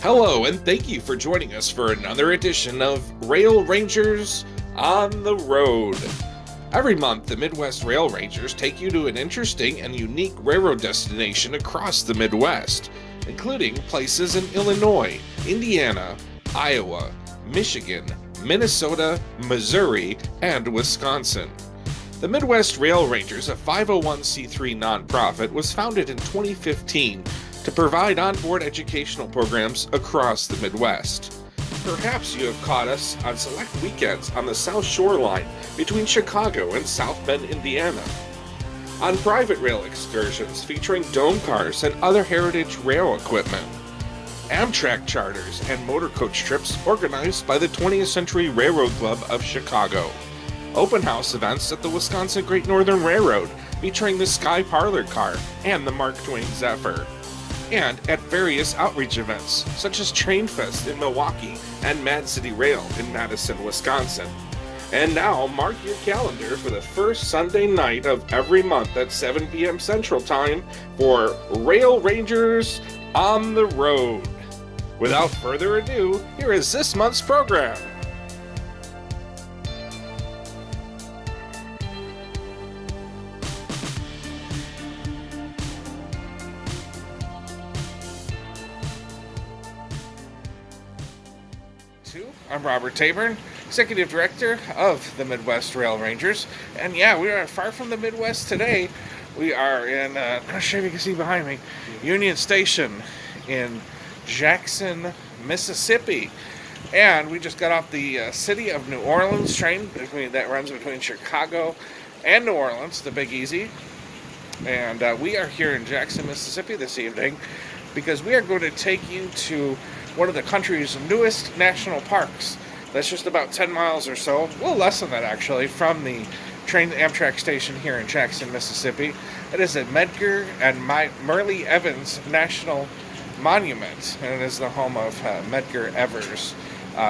Hello, and thank you for joining us for another edition of Rail Rangers on the Road. Every month, the Midwest Rail Rangers take you to an interesting and unique railroad destination across the Midwest, including places in Illinois, Indiana, Iowa, Michigan, Minnesota, Missouri, and Wisconsin. The Midwest Rail Rangers, a 501c3 nonprofit, was founded in 2015 to provide onboard educational programs across the Midwest. Perhaps you have caught us on select weekends on the South Shore Line between Chicago and South Bend, Indiana, on private rail excursions featuring dome cars and other heritage rail equipment, Amtrak charters and motor coach trips organized by the 20th Century Railroad Club of Chicago, open house events at the Wisconsin Great Northern Railroad featuring the Sky Parlor car and the Mark Twain Zephyr, and at various outreach events such as Train Fest in Milwaukee and Mad City Rail in Madison, Wisconsin. And now, mark your calendar for the first Sunday night of every month at 7 p.m. Central Time for Rail Rangers on the Road. Without further ado, here is this month's program. I'm Robert Taborn, Executive Director of the Midwest Rail Rangers. And yeah, we are far from the Midwest today. We are in, I'm not sure if you can see behind me, Union Station in Jackson, Mississippi. And we just got off the City of New Orleans train that runs between Chicago and New Orleans, the Big Easy. And we are here in Jackson, Mississippi this evening because we are going to take you to one of the country's newest national parks. That's just about 10 miles or so, a little less than that actually, from the Amtrak station here in Jackson, Mississippi. It is at Medgar and Murli Evans National Monument, and it is the home of Medgar Evers,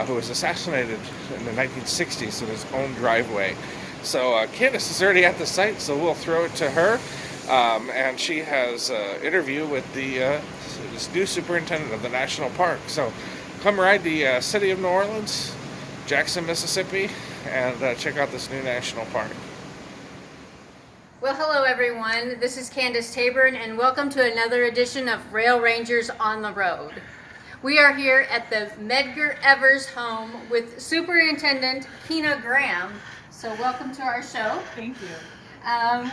who was assassinated in the 1960s in his own driveway. So Candace is already at the site, so we'll throw it to her. And she has an interview with the new superintendent of the national park. So come ride the City of New Orleans, Jackson, Mississippi, and check out this new national park. Well, hello everyone. This is Candace Taborn, and welcome to another edition of Rail Rangers on the Road. We are here at the Medgar Evers home with Superintendent Keena Graham. So welcome to our show. Thank you.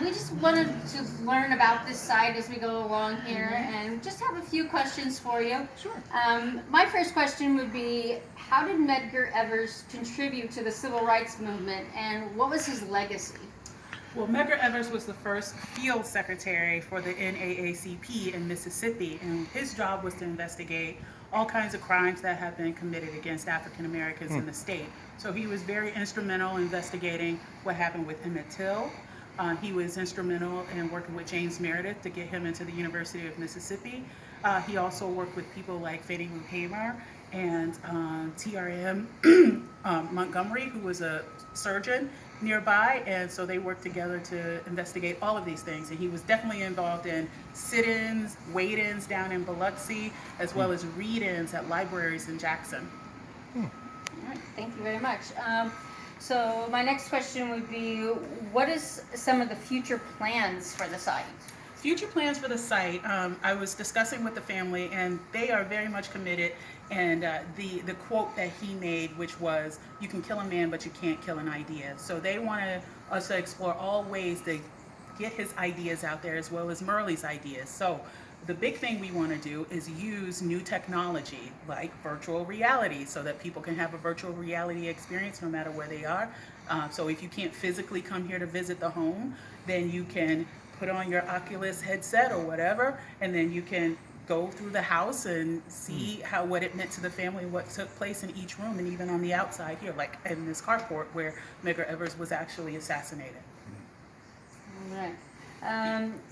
We just wanted to learn about this site as we go along here and just have a few questions for you. Sure. My first question would be, how did Medgar Evers contribute to the civil rights movement, and what was his legacy? Well, Medgar Evers was the first field secretary for the NAACP in Mississippi, and his job was to investigate all kinds of crimes that have been committed against African Americans in the state. So he was very instrumental in investigating what happened with Emmett Till. He was instrumental in working with James Meredith to get him into the University of Mississippi. He also worked with people like Fannie Lou Hamer and TRM Montgomery, who was a surgeon nearby, and so they worked together to investigate all of these things. And he was definitely involved in sit-ins, wait-ins down in Biloxi, as well as read-ins at libraries in Jackson. All right, thank you very much. So my next question would be, what is some of the future plans for the site? Future plans for the site, I was discussing with the family, and they are very much committed. And the quote that he made, which was, "You can kill a man, but you can't kill an idea." So they wanted us to explore all ways to get his ideas out there, as well as Murli's ideas. So the big thing we want to do is use new technology like virtual reality so that people can have a virtual reality experience no matter where they are. So if you can't physically come here to visit the home, then you can put on your Oculus headset or whatever, and then you can go through the house and see what it meant to the family, what took place in each room, and even on the outside here, like in this carport where Medgar Evers was actually assassinated. All right.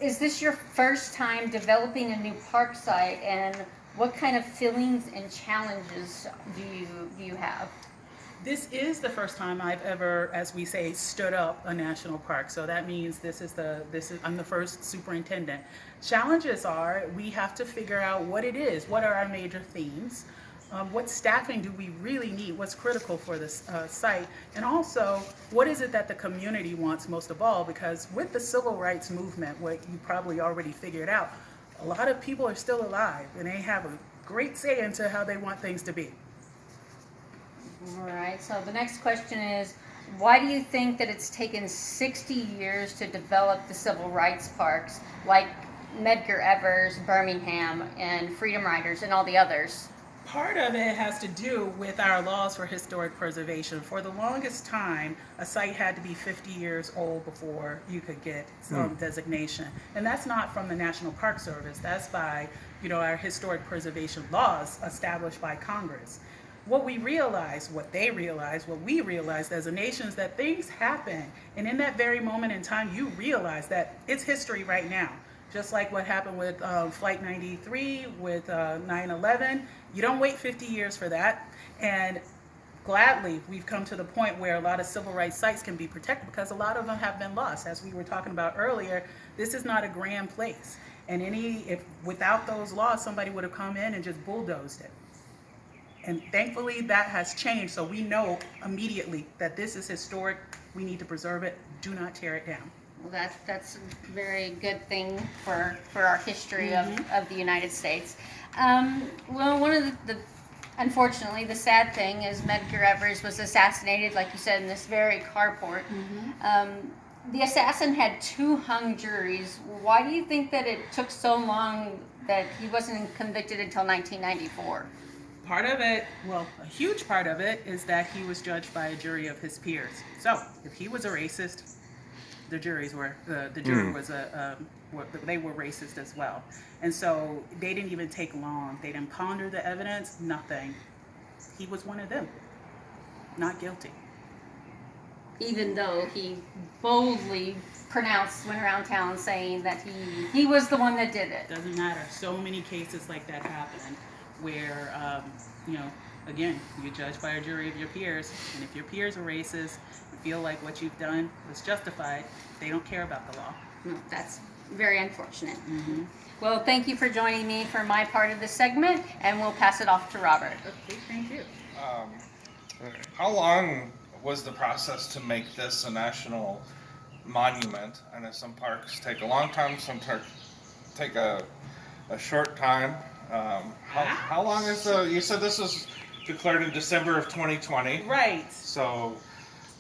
Is this your first time developing a new park site, and what kind of feelings and challenges do you have? This is the first time I've ever, as we say, stood up a national park. So that means I'm the first superintendent. Challenges are we have to figure out what it is. What are our major themes? What staffing do we really need? What's critical for this site? And also, what is it that the community wants most of all? Because with the civil rights movement, what you probably already figured out, a lot of people are still alive and they have a great say into how they want things to be. All right, so the next question is, why do you think that it's taken 60 years to develop the civil rights parks like Medgar Evers, Birmingham, and Freedom Riders, and all the others? Part of it has to do with our laws for historic preservation. For the longest time, a site had to be 50 years old before you could get some designation. And that's not from the National Park Service. That's by, our historic preservation laws established by Congress. What we realized as a nation is that things happen. And in that very moment in time, you realize that it's history right now. Just like what happened with Flight 93, with 9/11. You don't wait 50 years for that. And gladly, we've come to the point where a lot of civil rights sites can be protected because a lot of them have been lost. As we were talking about earlier, this is not a grand place. And if without those laws, somebody would have come in and just bulldozed it. And thankfully, that has changed. So we know immediately that this is historic. We need to preserve it. Do not tear it down. Well, that's a very good thing for our history of the United States. Well, one of unfortunately, the sad thing is Medgar Evers was assassinated, like you said, in this very carport. The assassin had 2 hung juries. Why do you think that it took so long that he wasn't convicted until 1994? Part of it, a huge part of it, is that he was judged by a jury of his peers. So if he was a racist, the jury was they were racist as well. And so they didn't even take long. They didn't ponder the evidence, nothing. He was one of them, not guilty. Even though he boldly went around town saying that he was the one that did it. Doesn't matter. So many cases like that happen where, again, you're judged by a jury of your peers. And if your peers are racist, feel like what you've done was justified, they don't care about the law. No, that's very unfortunate. Well, thank you for joining me for my part of this segment, and we'll pass it off to Robert. Okay, thank you. How long was the process to make this a national monument? I know some parks take a long time, some take a short time. How long is you said this was declared in December of 2020. Right. So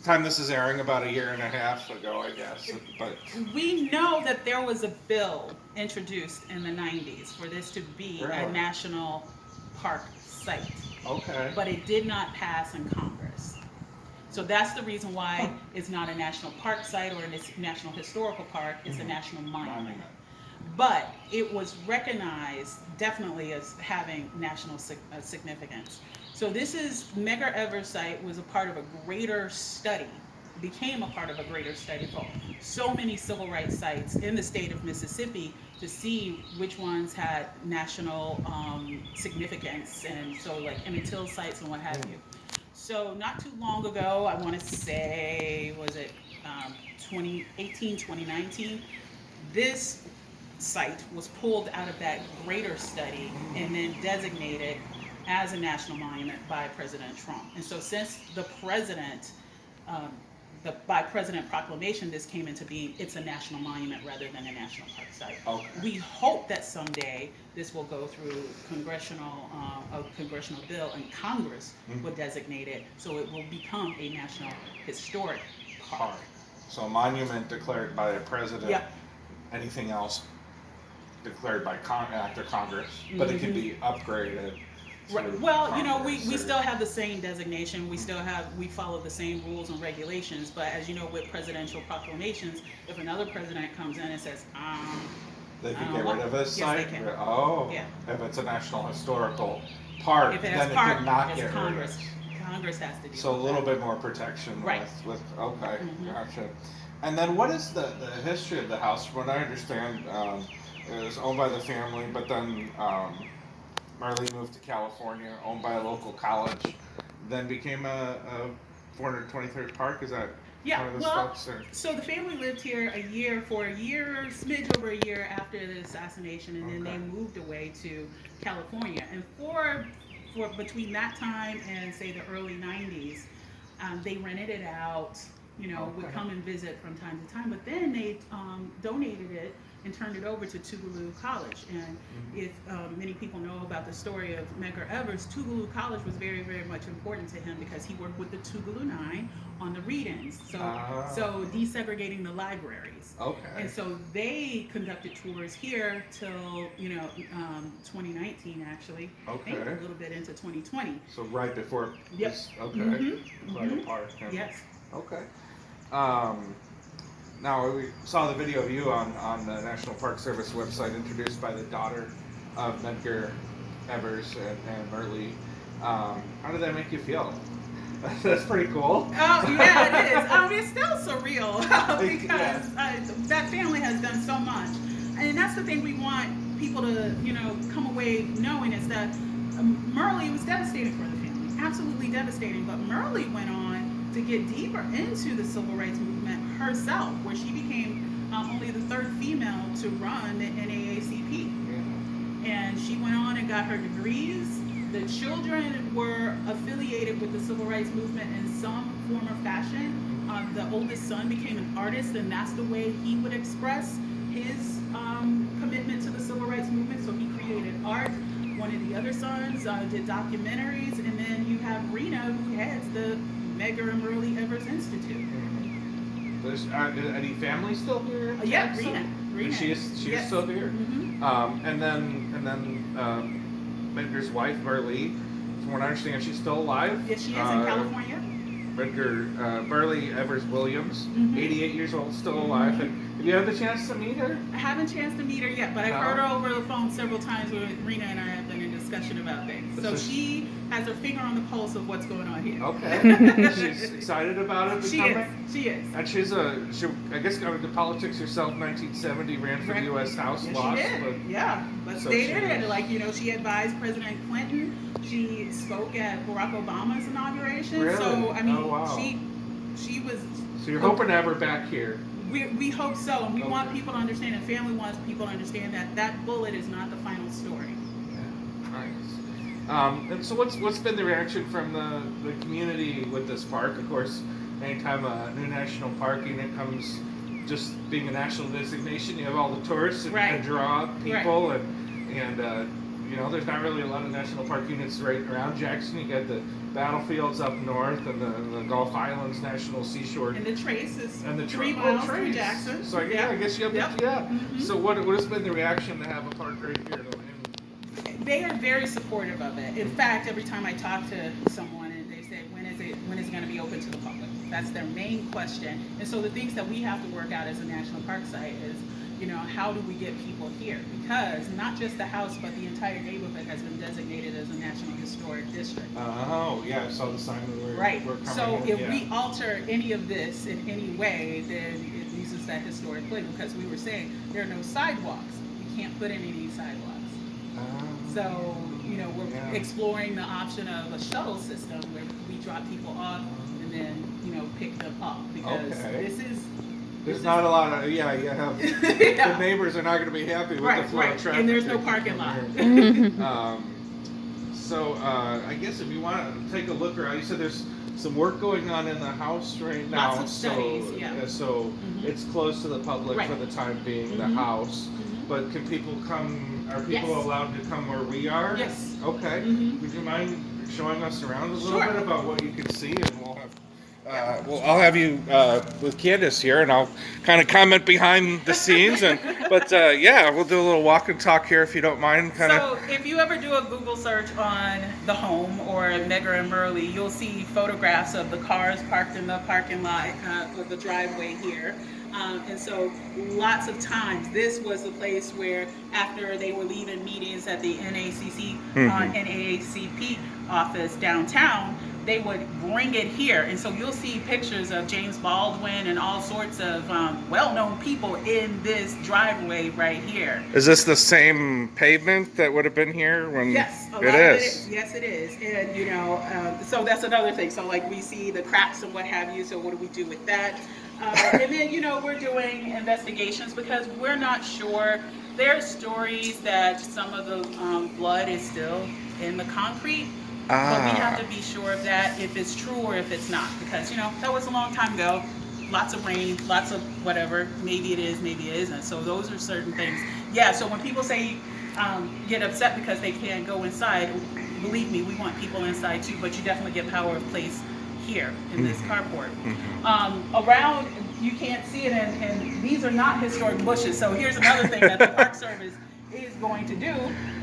time this is airing, about a year and a half ago, I guess. But we know that there was a bill introduced in the 90s for this to be a national park site. Okay. But it did not pass in Congress. So that's the reason why it's not a national park site or a national historical park. It's a national monument. But it was recognized definitely as having national significance. So Medgar Evers site was a part of a greater study, became a part of a greater study for so many civil rights sites in the state of Mississippi to see which ones had national significance, and so like Emmett Till sites and what have you. So not too long ago, I want to say, was it 2018, 2019, this site was pulled out of that greater study and then designated as a national monument by President Trump. And so since the president, by president proclamation, this came into being, it's a national monument rather than a national park site. Okay. We hope that someday this will go through a congressional bill and Congress will designate it so it will become a national historic park. So a monument declared by a president, Yep. Anything else declared by act of Congress, but it can be upgraded. Right. Well, we still have the same designation. We follow the same rules and regulations. But as you know, with presidential proclamations, if another president comes in and says, they can get rid of this yes, site. They can. Oh, yeah. If it's a national historical park, If it then has park, it cannot it's get Congress. rid of it. Congress has to do. So a with little that. bit more protection. Right. With okay, gotcha. And then what is the history of the house? From what I understand, it was owned by the family, but then Murli moved to California, owned by a local college. then became a 423rd Park. Is that Yeah, one of the well, steps? Or? so the family lived here for a year, smidge over a year after the assassination, and then Okay. they moved away to California. And for between that time and say the early '90s, they rented it out. Would Okay. come and visit from time to time. But then they donated it and turned it over to Tougaloo College. And if many people know about the story of Medgar Evers, Tougaloo College was very, very much important to him because he worked with the Tougaloo Nine on the read-ins. So desegregating the libraries. Okay. And so they conducted tours here till 2019 actually. Okay. I think a little bit into 2020. So right before. Yep. This, okay. Mm-hmm. Quite a park. Yeah. Yes. Okay. Now we saw the video of you on the National Park Service website, introduced by the daughter of Medgar Evers and Murli. How did that make you feel? That's pretty cool. Oh yeah, it is. It's still surreal because that family has done so much, and that's the thing we want people to come away knowing is that Murli was devastating for the family, absolutely devastating. But Murli went on to get deeper into the civil rights movement herself, where she became only the third female to run the NAACP. Yeah. And she went on and got her degrees. The children were affiliated with the civil rights movement in some form or fashion. The oldest son became an artist, and that's the way he would express his commitment to the civil rights movement. So he created art. One of the other sons did documentaries, and then you have Rena, who heads the Medgar and Murli Evers Institute. There's any family still here? Yeah, Rena. She is Yes. still here. Mm-hmm. And then Medgar's wife Murli, from what I understand, she's still alive. Yes, she is in California. Medgar Murli Evers Williams, 88 years old, still alive. Mm-hmm. And have you had the chance to meet her? I haven't chance to meet her yet, but I've No? heard her over the phone several times where Rena and I have been in discussion about things. So she has her finger on the pulse of what's going on here. Okay. She's excited about it She becoming? is. She is. And she I guess got into politics herself. 1970, ran for the U.S. House, Yes, lost. she did. But So stayed she in it. was- Like, she advised President Clinton. She spoke at Barack Obama's inauguration. Really? So, I mean, Oh, wow. she was... So you're hoping to have her back here. We hope so, and we Okay. want people to understand, and family wants people to understand that bullet is not the final story. Nice. And so what's been the reaction from the community with this park? Of course, anytime a new national park unit comes, just being a national designation, you have all the tourists and draw people, and there's not really a lot of national park units right around Jackson. You got the battlefields up north and the Gulf Islands National Seashore. And the Trace is And the 3 miles from Trace. Jackson. So I guess you have Mm-hmm. So what has been the reaction to have a park right here? They are very supportive of it. In fact, every time I talk to someone and they say, when is it going to be open to the public? That's their main question. And so the things that we have to work out as a national park site is, how do we get people here? Because not just the house, but the entire neighborhood has been designated as a National Historic District. Oh, yeah, I saw the sign that we're coming So in, if we alter any of this in any way, then it loses that historic flavor, because we were saying there are no sidewalks. We can't put in any sidewalks. So, we're exploring the option of a shuttle system where we drop people off and then, pick them up, because there's not a lot of, you have, the neighbors are not going to be happy with the flow of traffic. And there's no parking lot. So I guess if you want to take a look around, you said there's some work going on in the house right now. Lots of studies, So it's closed to the public for the time being, the house. Mm-hmm. But can people come, are people Yes. allowed to come where we are? Yes. Okay. Mm-hmm. Would you mind showing us around a little Sure. bit about what you can see? And we'll have I'll have you with Candace here, and I'll kind of comment behind the scenes. But we'll do a little walk and talk here if you don't mind. So if you ever do a Google search on the home or Medgar and Murli, you'll see photographs of the cars parked in the parking lot of the driveway here. And so lots of times this was the place where, after they were leaving meetings at the NAACP office downtown, they would bring it here. And so you'll see pictures of James Baldwin and all sorts of well-known people in this driveway right here. Is this the same pavement that would have been here when? Yes, It is. Yes, it is. And, you know, so that's another thing. So, like, we see the cracks and what have you. So what do we do with that? And then, you know, we're doing investigations because we're not sure. There's stories that some of the blood is still in the concrete. But we have to be sure of that, if it's true or if it's not. Because, you know, that was a long time ago. Lots of rain, lots of whatever. Maybe it is, maybe it isn't. So those are certain things. Yeah, so when people say get upset because they can't go inside, believe me, we want people inside too. But you definitely get power of place here in this carport. Around, you can't see it, and these are not historic bushes. So here's another thing that the Park Service is going to do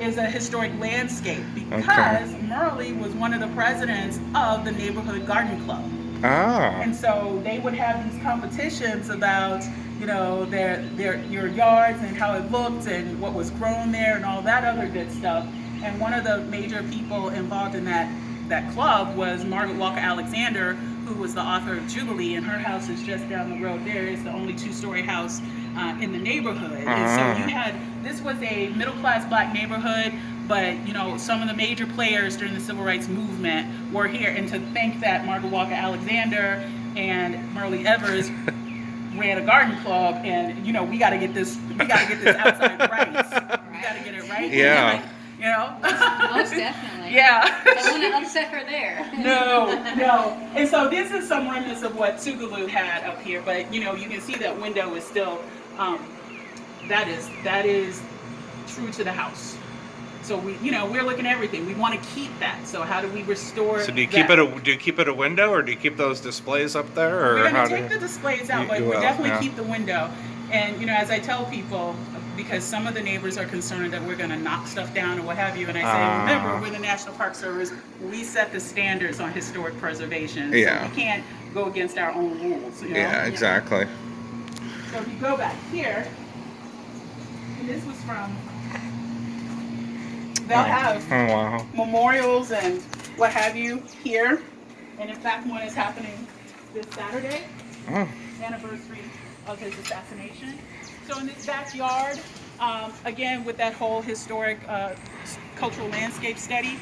is a historic landscape, because Murli was one of the presidents of the neighborhood garden club. And so they would have these competitions about, you know, your yards and how it looked and what was grown there and all that other good stuff. And one of the major people involved in that club was Margaret Walker Alexander, who was the author of Jubilee, and her house is just down the road there. It's the only two-story house in the neighborhood. And so this was a middle-class black neighborhood, but, you know, some of the major players during the civil rights movement were here. And to think that Margaret Walker Alexander and Murli Evers ran a garden club, and, you know, we got to get this outside right. We got to get it right. Yeah. You know? Most definitely. Yeah. Don't want to upset her there. No. And so this is some remnants of what Tougaloo had up here, but, you know, you can see that window is still, that is true to the house. So we're looking at everything. We want to keep that. So how do we restore? So do you keep it a window, or do you keep those displays up there, or we're going to take the displays out, but we'll definitely keep the window. And, you know, as I tell people, because some of the neighbors are concerned that we're going to knock stuff down or what have you, and I say, remember, we're the National Park Service. We set the standards on historic preservation. So we can't go against our own rules. You know? Yeah, exactly. So if you go back here, and this was from, they'll have memorials and what have you here. And in fact, one is happening this Saturday, anniversary of his assassination. So in this backyard, again, with that whole historic cultural landscape study,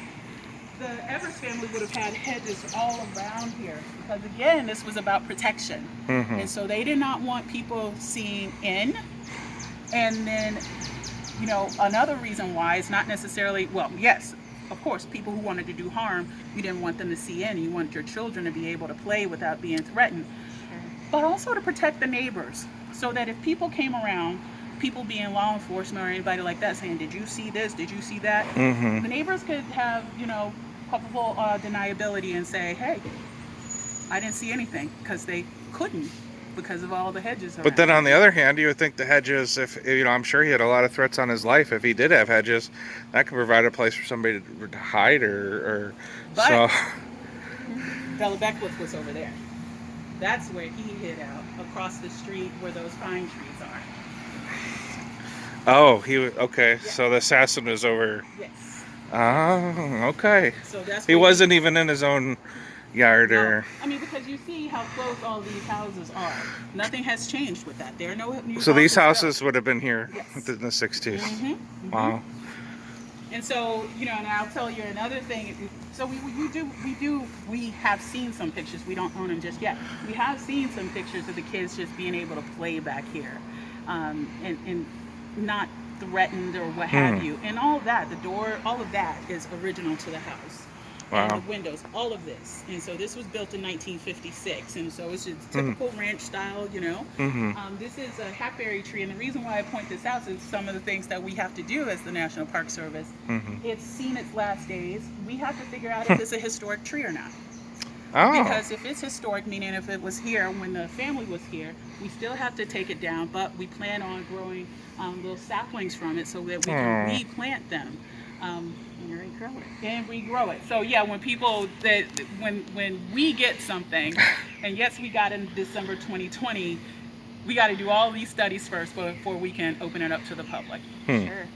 the Evers family would have had hedges all around here, because again, this was about protection. And so they did not want people seeing in. And then, you know, another reason why is not necessarily, well, yes, of course, people who wanted to do harm, you didn't want them to see in. You want your children to be able to play without being threatened. But also to protect the neighbors, so that if people came around, people being law enforcement or anybody like that saying, did you see this, did you see that? The neighbors could have, you know, culpable deniability and say, hey, I didn't see anything, because they couldn't, because of all the hedges around. But then on the other hand, you would think the hedges, if, you know, I'm sure he had a lot of threats on his life. If he did have hedges, that could provide a place for somebody to hide or but so. Bella Beckwith was over there. That's where he hid out, across the street where those pine trees are. Oh, okay. Yeah. So the assassin was over. Yes. Oh, okay. So that's he wasn't even in his own yard, or. I mean, because you see how close all these houses are. Nothing has changed with that. There are no new. So these houses would have been here in the 60s. Wow. And so, you know, and I'll tell you another thing. So we have seen some pictures. We don't own them just yet. We have seen some pictures of the kids just being able to play back here, and not threatened or what have you. And all of that, the door, all of that is original to the house. Wow. And the windows, all of this. And so this was built in 1956, and so it's just typical ranch style, you know. This is a Hackberry Tree, and the reason why I point this out is some of the things that we have to do as the National Park Service. It's seen its last days. We have to figure out if it's a historic tree or not. Because if it's historic, meaning if it was here when the family was here, we still have to take it down, but we plan on growing little saplings from it so that we can replant them. And regrow it. So yeah, when people when we get something, and yes, we got in December 2020, we got to do all these studies first before we can open it up to the public. Sure.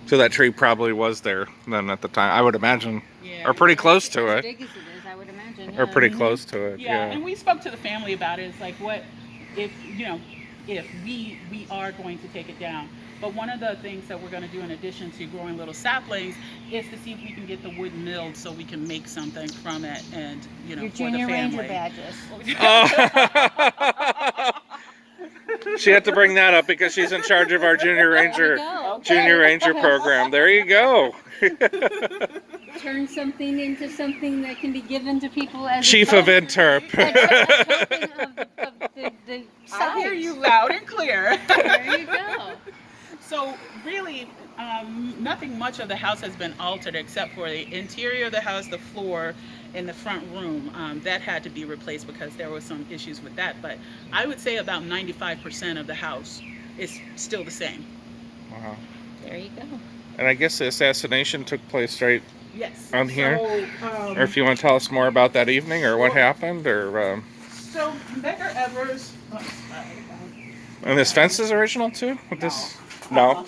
So that tree probably was there then at the time, I would imagine. Yeah, Or pretty close to As it. big as it is, I would imagine. Or pretty Mhm. close to it. Yeah, Yeah. and we spoke to the family about it. It's like, what if if we are going to take it down? But one of the things that we're going to do in addition to growing little saplings is to see if we can get the wood milled so we can make something from it, and Your for Junior the Ranger family. badges. Oh. She had to bring that up because she's in charge of our Junior Ranger program. There you go. Turn something into something that can be given to people as Chief a of Interp. token of the I hear site. you loud and clear. There you go. So really, nothing much of the house has been altered except for the interior of the house, the floor, in the front room. That had to be replaced because there were some issues with that. But I would say about 95% of the house is still the same. Wow. There you go. And I guess the assassination took place right Yes. on here. So, Or if you want to tell us more about that evening or what Sure. happened, or so Medgar Evers. and this fence is original too. With this, no,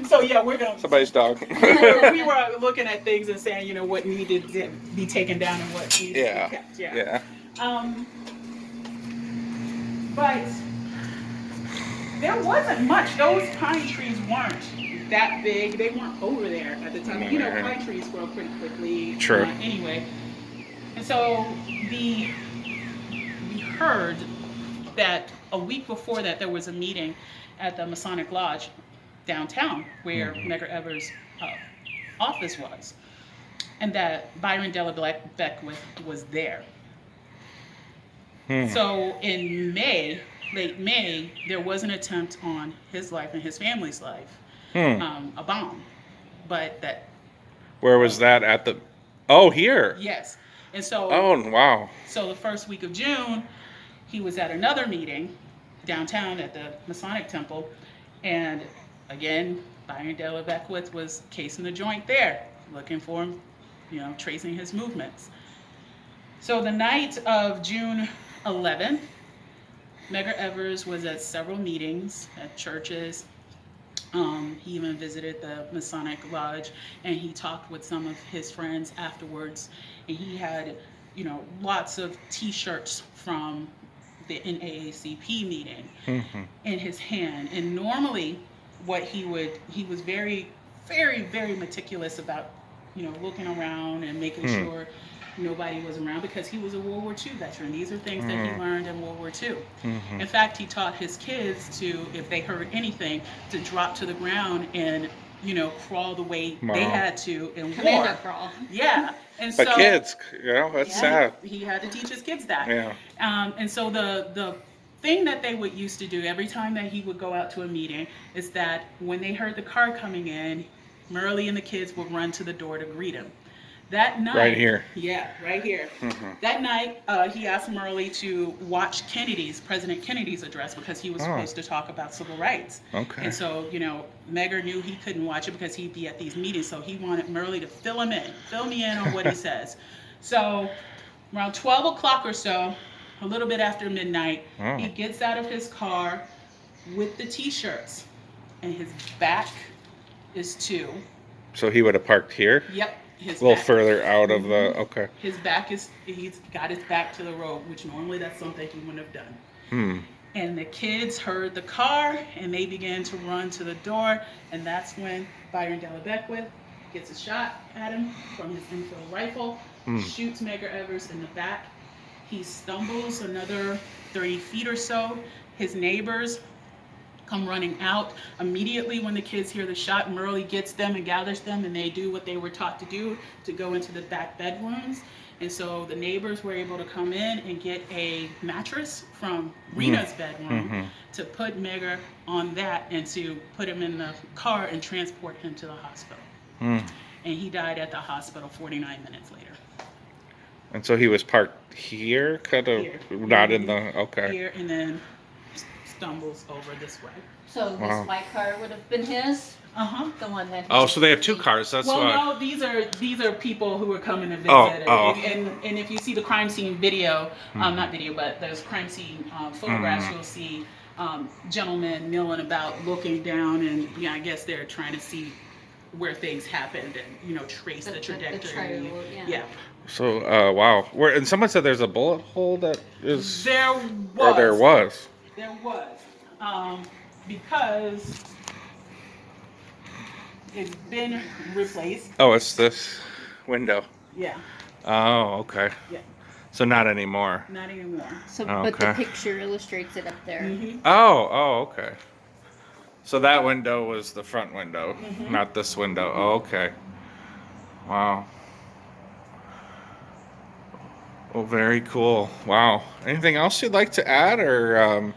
So yeah, we're gonna. somebody's dog. We were looking at things and saying, what needed to be taken down and what needed Yeah. to be kept. Yeah. But there wasn't much. Those pine trees weren't that big. They weren't over there at the time. Pine trees grow pretty quickly. True. Anyway, and so we heard that a week before that there was a meeting at the Masonic Lodge downtown where Medgar Evers' office was, and that Byron Della Beckwith was there. So in late May, there was an attempt on his life and his family's life, a bomb, but that. Where was that at the? Oh, here. Yes, and so. Oh, wow. So the first week of June, he was at another meeting downtown at the Masonic Temple, and again, Byron Della Beckwith was casing the joint there, looking for him, tracing his movements. So the night of June 11th, Medgar Evers was at several meetings at churches. He even visited the Masonic Lodge, and he talked with some of his friends afterwards. And he had, lots of T-shirts from the NAACP meeting in his hand. And normally, he was very, very, very meticulous about, looking around and making sure nobody was around, because he was a World War II veteran. These are things that he learned in World War II. In fact, he taught his kids to, if they heard anything, to drop to the ground and, crawl the way they had to in Commando war. crawl. Yeah. And But so, kids, that's sad. he had to teach his kids that. Yeah. And so the thing that they would used to do every time that he would go out to a meeting is that when they heard the car coming in, Murli and the kids would run to the door to greet him. That night, Right here. Yeah, right here. That night, he asked Murli to watch President Kennedy's address, because he was supposed to talk about civil rights. Okay. And so, Medgar knew he couldn't watch it because he'd be at these meetings, so he wanted Murli to fill me in on what he says. So, around 12 o'clock or so, a little bit after midnight, he gets out of his car with the T-shirts, and his back is to. So he would have parked here? Yep. A little further out of the, okay. He's got his back to the road, which normally that's something he wouldn't have done. And the kids heard the car, and they began to run to the door, and that's when Byron Della Beckwith gets a shot at him from his infield rifle, shoots Medgar Evers in the back. He stumbles another 30 feet or so. His neighbors come running out. Immediately when the kids hear the shot, Murli gets them and gathers them, and they do what they were taught to do, to go into the back bedrooms. And so the neighbors were able to come in and get a mattress from Rena's bedroom to put Medgar on that, and to put him in the car and transport him to the hospital. And he died at the hospital 49 minutes later. And so he was parked here, kind of not in the, okay. Here, and then stumbles over this way. So this white car would have been his? The one that. Oh, so they have two cars. That's Well, why. no, these are people who are coming to visit. And if you see the crime scene video, not video, but those crime scene photographs, you'll see gentlemen milling about, looking down, and I guess they're trying to see where things happened and, you know, trace the trajectory. The trail, yeah. So, wow. And someone said there's a bullet hole that is... There was. Or there was. There was. Because it's been replaced. Oh, it's this window. Yeah. Oh, okay. Yeah. So not anymore. Not anymore. So, Oh, but the okay. picture illustrates it up there. Mm-hmm. Oh, okay. So that window was the front window, Mm-hmm. not this window. Oh, okay. Wow. Well, very cool. Wow. Anything else you'd like to add, or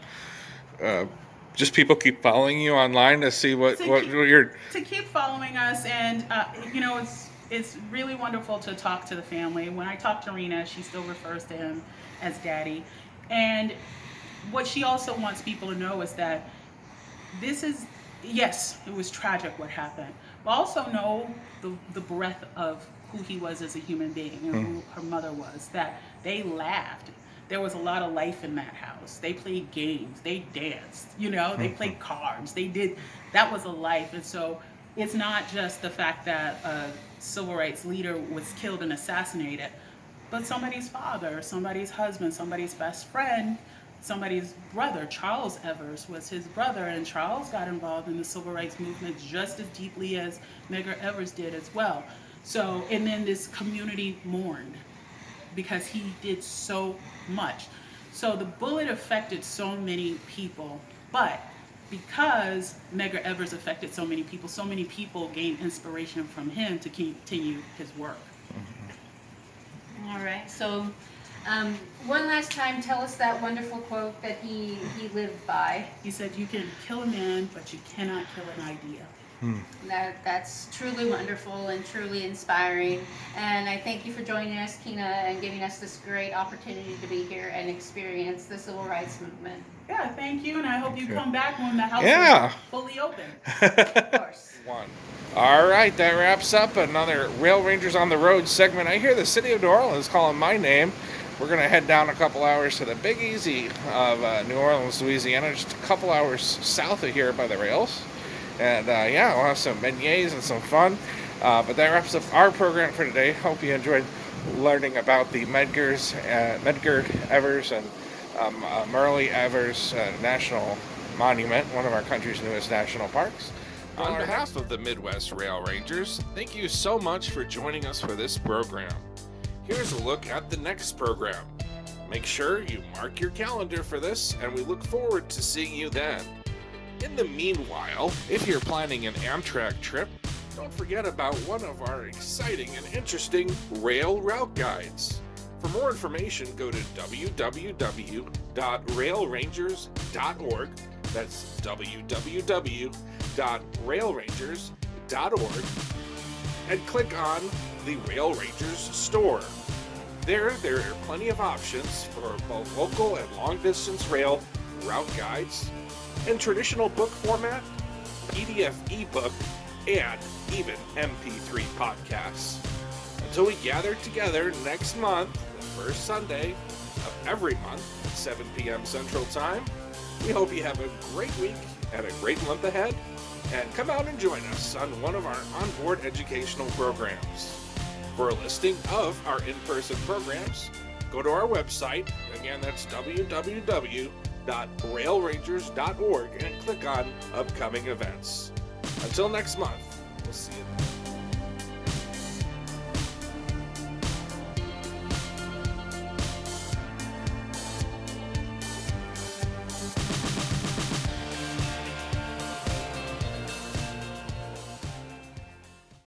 just people keep following you online to see what you're... To keep following us, and you know, it's really wonderful to talk to the family. When I talk to Rena, she still refers to him as Daddy. And what she also wants people to know is that this is, yes, it was tragic what happened, but also know the breadth of who he was as a human being and who her mother was, that they laughed. There was a lot of life in that house. They played games, they danced, you know, they played cards, that was a life. And so it's not just the fact that a civil rights leader was killed and assassinated, but somebody's father, somebody's husband, somebody's best friend, somebody's brother. Charles Evers was his brother, and Charles got involved in the civil rights movement just as deeply as Medgar Evers did as well. So, and then this community mourned because he did so much. So the bullet affected so many people, but because Medgar Evers affected so many people gained inspiration from him to continue his work. All right. So, one last time, tell us that wonderful quote that he lived by. He said, "You can kill a man, but you cannot kill an idea." That's truly wonderful and truly inspiring. And I thank you for joining us, Kina, and giving us this great opportunity to be here and experience the civil rights movement. Yeah, thank you, and I hope you come back when the house is fully open. Of course. All right, that wraps up another Rail Rangers on the Road segment. I hear the city of New Orleans calling my name. We're going to head down a couple hours to the Big Easy of New Orleans, Louisiana, just a couple hours south of here by the rails. And yeah, we'll have some beignets and some fun. But that wraps up our program for today. Hope you enjoyed learning about the Medgar Evers and Murli Evers National Monument, one of our country's newest national parks. On behalf of the Midwest Rail Rangers, thank you so much for joining us for this program. Here's a look at the next program. Make sure you mark your calendar for this, and we look forward to seeing you then. In the meanwhile, if you're planning an Amtrak trip, don't forget about one of our exciting and interesting rail route guides. For more information, go to www.railrangers.org. That's www.railrangers.org, and click on the Rail Rangers store. There are plenty of options for both local and long-distance rail route guides, in traditional book format, PDF ebook, and even MP3 podcasts. Until we gather together next month, the first Sunday of every month at 7 p.m. Central Time, we hope you have a great week and a great month ahead, and come out and join us on one of our onboard educational programs. For a listing of our in-person programs, go to our website. Again, that's www.railrangers.org, and click on upcoming events. Until next month, we'll see you then.